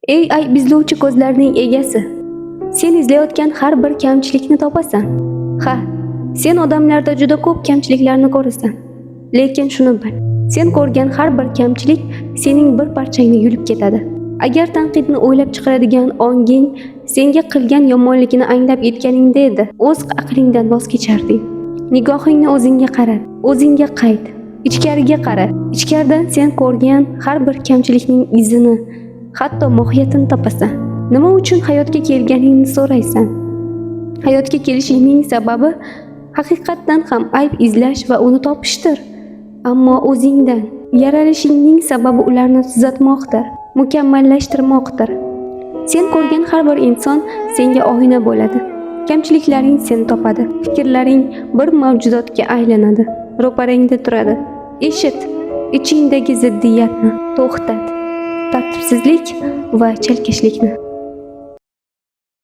Ey aybizlovchi ko'zlarning egasi, sen izlayotgan har bir kamchilikni topasan. Ha, sen odamlarda juda ko'p kamchiliklarni ko'rasan. Lekin shuni bil, sen ko'rgan har bir kamchilik sening bir parchangni yulib ketadi. Agar tanqidni o'ylab chiqaradigan onging senga qilgan yomonligini anglab yetganingda edi, o'z aqlingdan voz kecharding. Nigohingni o'zingga qarat, o'zingga qayt, ichkariga qara. Ichkaridan sen ko'rgan har bir kamchilikning izini, hatto mohiyatini topasan. Nima uchun hayotga kelganingni so'raysan. Hayotga kelishingning sababi haqiqatdan ham ayb izlash va uni topishdir. Ammo o'zingdan yaralishingning sababi ularni tuzatmoqdir, mukammallashtirmoqdir. Sen ko'rgan har bir inson senga oyna bo'ladi. Kamchiliklaring seni topadi. Fikrlaring bir mavjudotga aylanadi. Ro'parangda turadi. Eshit, ichingdagi ziddiyatni to'xtat. Tartibsizlik va chalkashlikni.